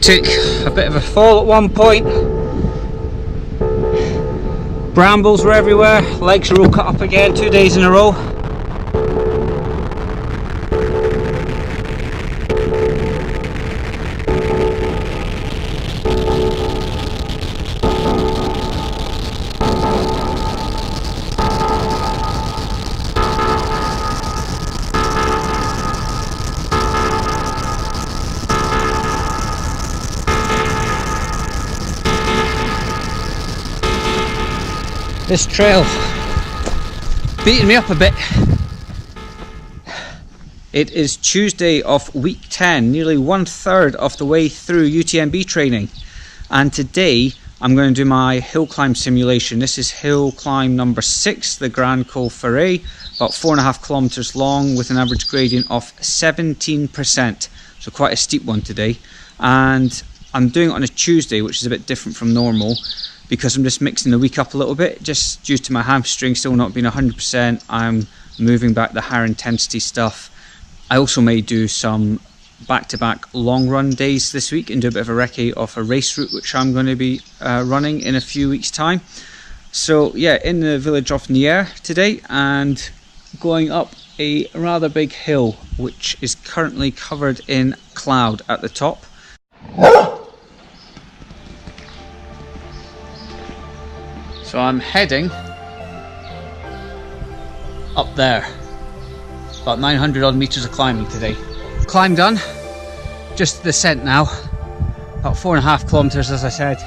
Took a bit of a fall at one point. Brambles were everywhere, legs are all cut up again 2 days in a row. This trail beating me up a bit. It is Tuesday of week 10, nearly 1/3 of the way through UTMB training, and today I'm going to do my hill climb simulation. This is hill climb number 6, the Grand Col Ferret, about 4.5 kilometers long with an average gradient of 17%, so quite a steep one today. And I'm doing it on a Tuesday, which is a bit different from normal, because I'm just mixing the week up a little bit, just due to my hamstring still not being 100%. I'm moving back the higher intensity stuff. I also may do some back-to-back long run days this week and do a bit of a recce of a race route which I'm going to be running in a few weeks time. So yeah, in the village of Nier today and going up a rather big hill which is currently covered in cloud at the top. So I'm heading up there. About 900 odd meters of climbing today. Climb done, just the descent now. About 4.5 kilometers, as I said.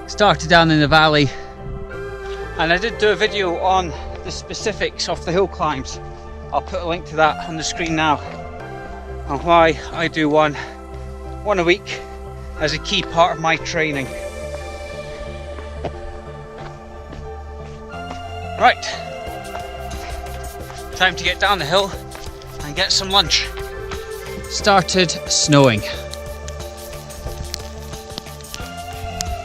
Started down in the valley, and I did do a video on the specifics of the hill climbs. I'll put a link to that on the screen now, and why I do one a week as a key part of my training. Right, time to get down the hill and get some lunch. Started snowing.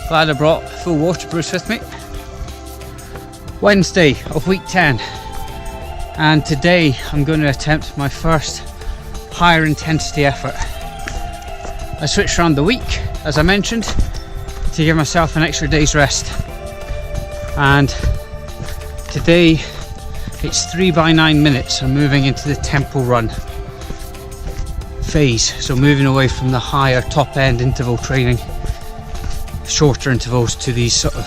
Glad I brought full waterproofs with me. Wednesday of week 10, and today I'm going to attempt my first higher intensity effort. I switched around the week, as I mentioned, to give myself an extra day's rest, and today it's 3 by 9 minutes. I'm moving into the tempo run phase, so moving away from the higher top end interval training, shorter intervals, to these sort of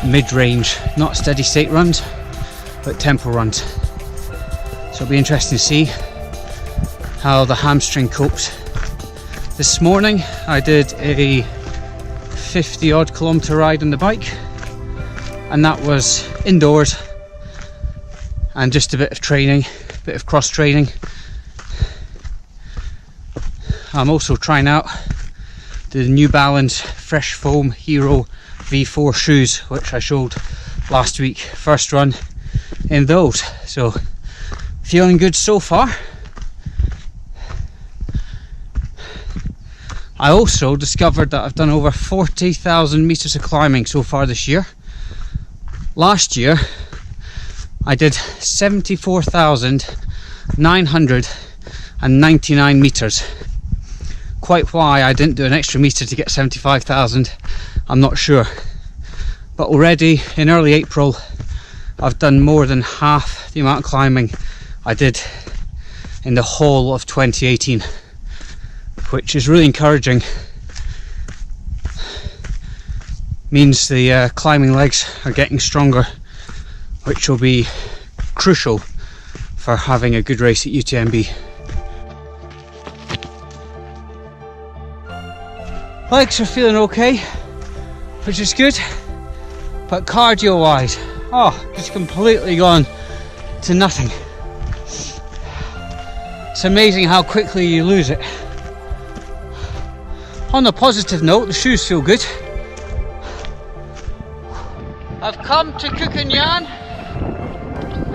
mid-range, not steady state runs, but tempo runs. So it'll be interesting to see how the hamstring copes. This morning I did a 50 odd kilometer ride on the bike, and that was indoors and just a bit of training, a bit of cross training. I'm also trying out the New Balance Fresh Foam Hero V4 shoes, which I showed last week. First run in those, so feeling good so far. I also discovered that I've done over 40,000 meters of climbing so far this year. Last year I did 74,999 meters. Quite why I didn't do an extra meter to get 75,000, I'm not sure. But already in early April I've done more than half the amount of climbing I did in the whole of 2018, which is really encouraging. Means the climbing legs are getting stronger, which will be crucial for having a good race at UTMB. Legs are feeling okay, which is good, but cardio wise, it's completely gone to nothing. It's amazing how quickly you lose it. On a positive note, the shoes feel good. I've come to Kukunyan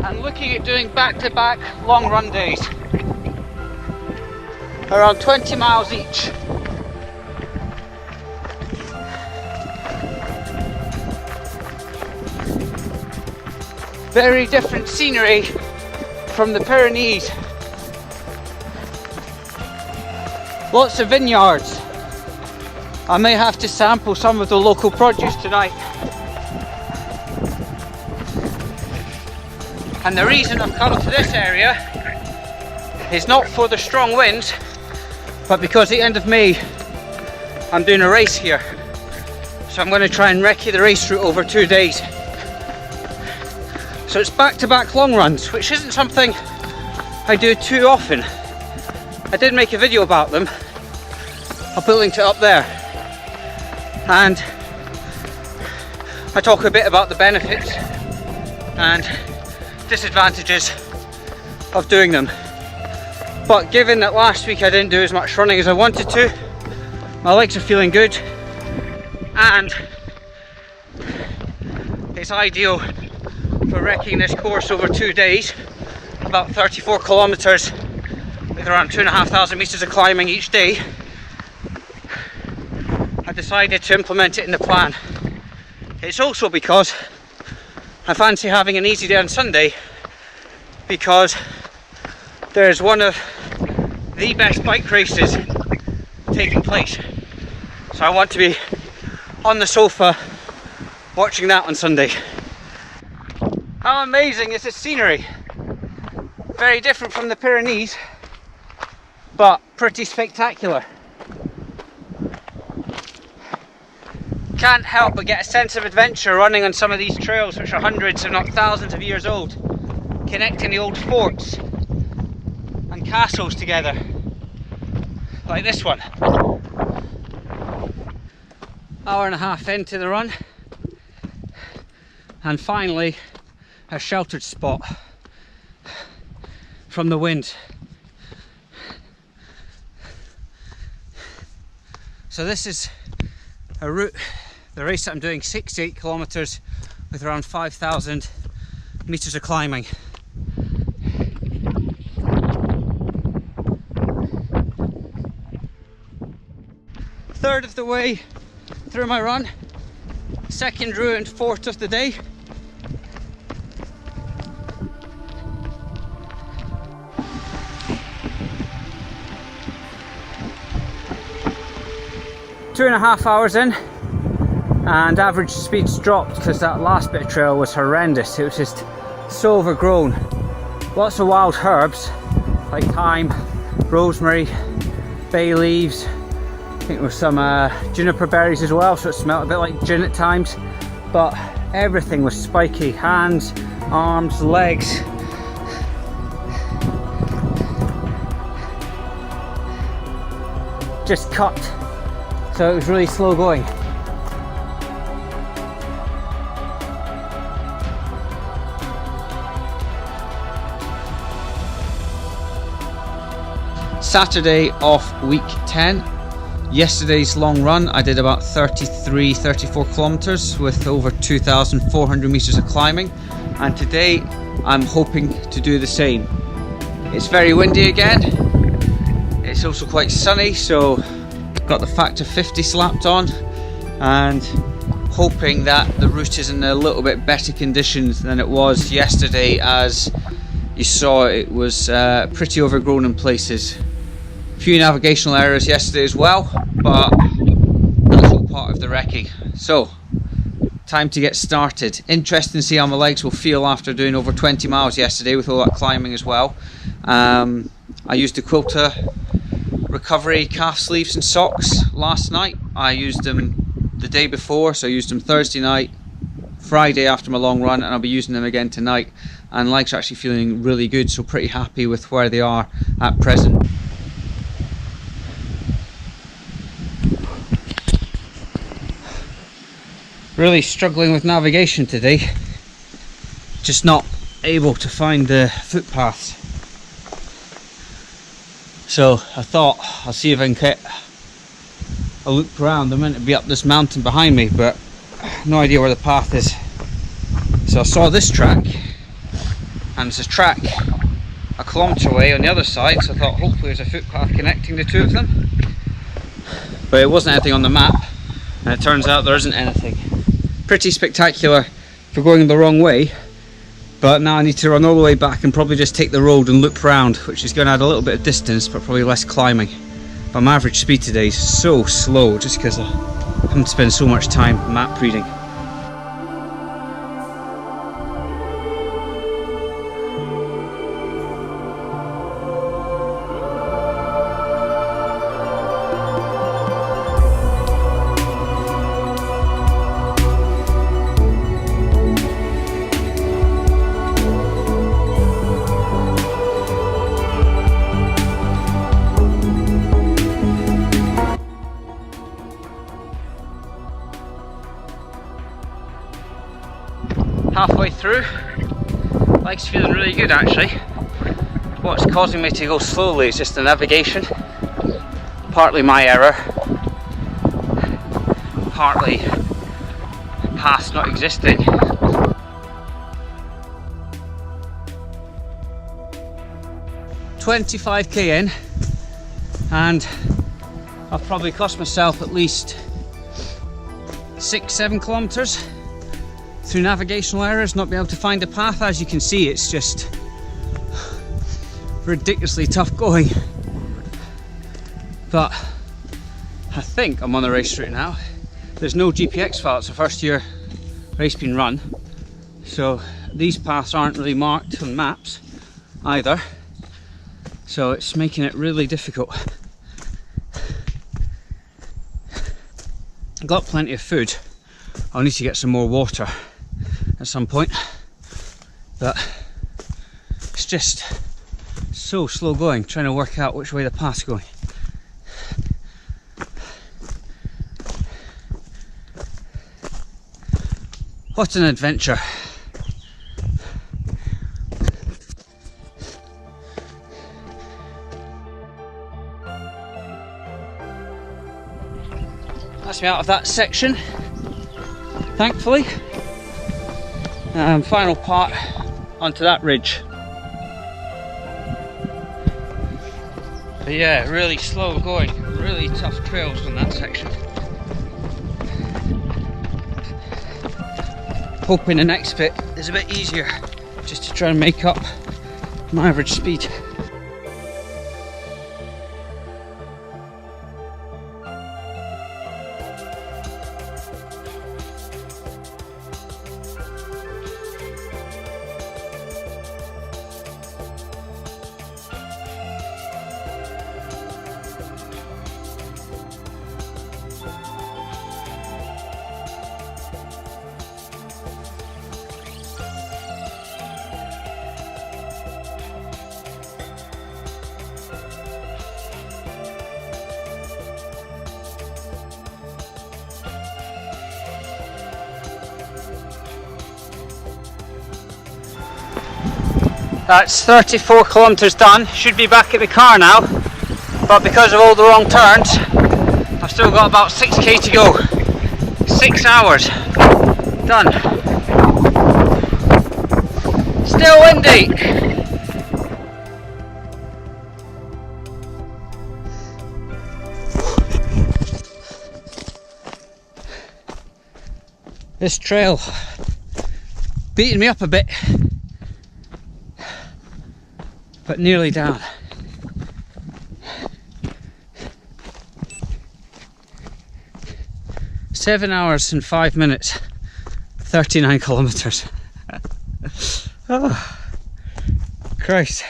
and looking at doing back-to-back long run days, around 20 miles each. Very different scenery from the Pyrenees. Lots of vineyards. I may have to sample some of the local produce tonight. And the reason I've come to this area is not for the strong winds, but because at the end of May I'm doing a race here. So I'm going to try and recce the race route over 2 days. So it's back-to-back long runs, which isn't something I do too often. I did make a video about them. I'll put a link to it up there. And I talk a bit about the benefits and disadvantages of doing them. But given that last week I didn't do as much running as I wanted to, my legs are feeling good and it's ideal for wrecking this course over 2 days, about 34 kilometers with around 2,500 meters of climbing each day. I decided to implement it in the plan. It's also because I fancy having an easy day on Sunday, because there's one of the best bike races taking place. So I want to be on the sofa watching that on Sunday. How amazing is this scenery? Very different from the Pyrenees, but pretty spectacular. Can't help but get a sense of adventure running on some of these trails, which are hundreds if not thousands of years old, connecting the old forts and castles together, like this one. Hour and a half into the run, and finally a sheltered spot from the wind. So this is a route, the race that I'm doing, 68 kilometers with around 5,000 meters of climbing. Third of the way through my run, second route and fourth of the day. Two and a half hours in, and average speeds dropped because that last bit of trail was horrendous. It was just so overgrown. Lots of wild herbs like thyme, rosemary, bay leaves. I think there was some juniper berries as well, so it smelled a bit like gin at times. But everything was spiky. Hands, arms, legs. Just cut. So it was really slow going. Saturday of week 10. Yesterday's long run, I did about 34 kilometers with over 2,400 meters of climbing, and today I'm hoping to do the same. It's very windy again. It's also quite sunny, so got the factor 50 slapped on, and hoping that the route is in a little bit better conditions than it was yesterday. As you saw, it was pretty overgrown in places. A few navigational errors yesterday as well, but that's all part of the wrecking. So time to get started. Interesting to see how my legs will feel after doing over 20 miles yesterday with all that climbing as well. I used the Quilter recovery calf sleeves and socks last night. I used them the day before, so I used them Thursday night, Friday after my long run, and I'll be using them again tonight. And legs are actually feeling really good, so pretty happy with where they are at present. Really struggling with navigation today, just not able to find the footpaths. So I thought I'll see if I can get a loop around. I'm meant to be up this mountain behind me, but no idea where the path is. So I saw this track, and there's a track a kilometre away on the other side, so I thought hopefully there's a footpath connecting the two of them. But it wasn't anything on the map, and it turns out there isn't anything. Pretty spectacular for going the wrong way, but now I need to run all the way back and probably just take the road and loop round, which is going to add a little bit of distance but probably less climbing. but my average speed today is so slow just because I haven't spent so much time map reading. Halfway through, legs feeling really good actually. What's causing me to go slowly is just the navigation, partly my error, partly paths not existing. "25k in, and I've probably cost myself at least 6-7 kilometers through navigational errors, not being able to find a path. As you can see, it's just ridiculously tough going, but I think I'm on the race route now. There's no GPX file, it's a first year race being run, so these paths aren't really marked on maps either, so it's making it really difficult. I've got plenty of food. I'll need to get some more water at some point, but it's just so slow going, trying to work out which way the path's going. What an adventure. That's me out of that section, thankfully. Final part onto that ridge. But yeah, really slow going, really tough trails on that section. Hoping the next bit is a bit easier, just to try and make up my average speed. That's 34 kilometers done. Should be back at the car now, but because of all the wrong turns, I've still got about 6k to go. 6 hours done. Still windy. This trail beating me up a bit, but nearly down. Seven hours and 5 minutes, 39 kilometers. Oh, Christ.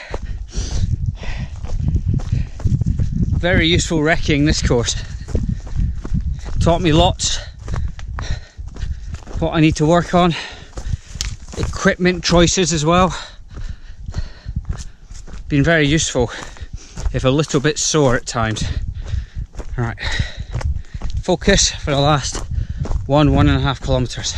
Very useful wrecking this course. Taught me lots. What I need to work on. Equipment choices as well. Been very useful, if a little bit sore at times. Alright, focus for the last 1.5 kilometers.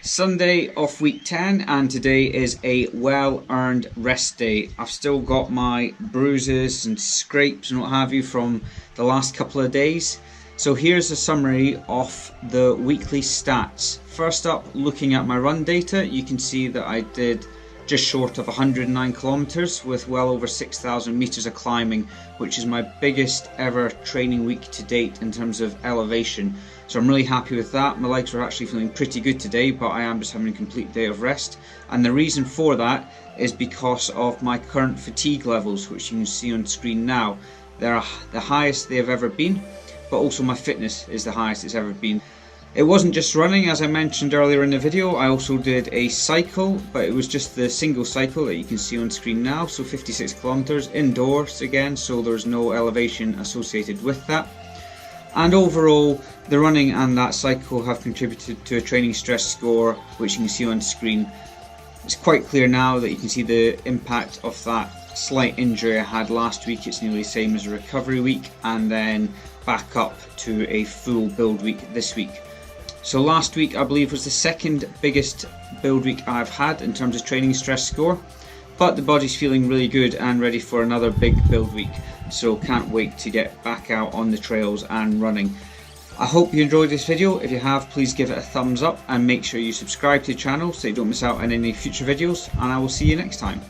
Sunday of week 10, and today is a well-earned rest day. I've still got my bruises and scrapes and what have you from the last couple of days. So here's a summary of the weekly stats. First up, looking at my run data, you can see that I did just short of 109 kilometers with well over 6,000 meters of climbing, which is my biggest ever training week to date in terms of elevation. So I'm really happy with that. My legs were actually feeling pretty good today, but I am just having a complete day of rest. And the reason for that is because of my current fatigue levels, which you can see on screen now. They're the highest they have ever been, but also my fitness is the highest it's ever been. It wasn't just running, as I mentioned earlier in the video. I also did a cycle, but it was just the single cycle that you can see on screen now, so 56 kilometers indoors again, so there's no elevation associated with that. And overall, the running and that cycle have contributed to a training stress score, which you can see on screen. It's quite clear now that you can see the impact of that slight injury I had last week. It's nearly the same as a recovery week, and then back up to a full build week this week. So last week I believe was the second biggest build week I've had in terms of training stress score, but the body's feeling really good and ready for another big build week, so can't wait to get back out on the trails and running. I hope you enjoyed this video. If you have, please give it a thumbs up and make sure you subscribe to the channel so you don't miss out on any future videos, and I will see you next time.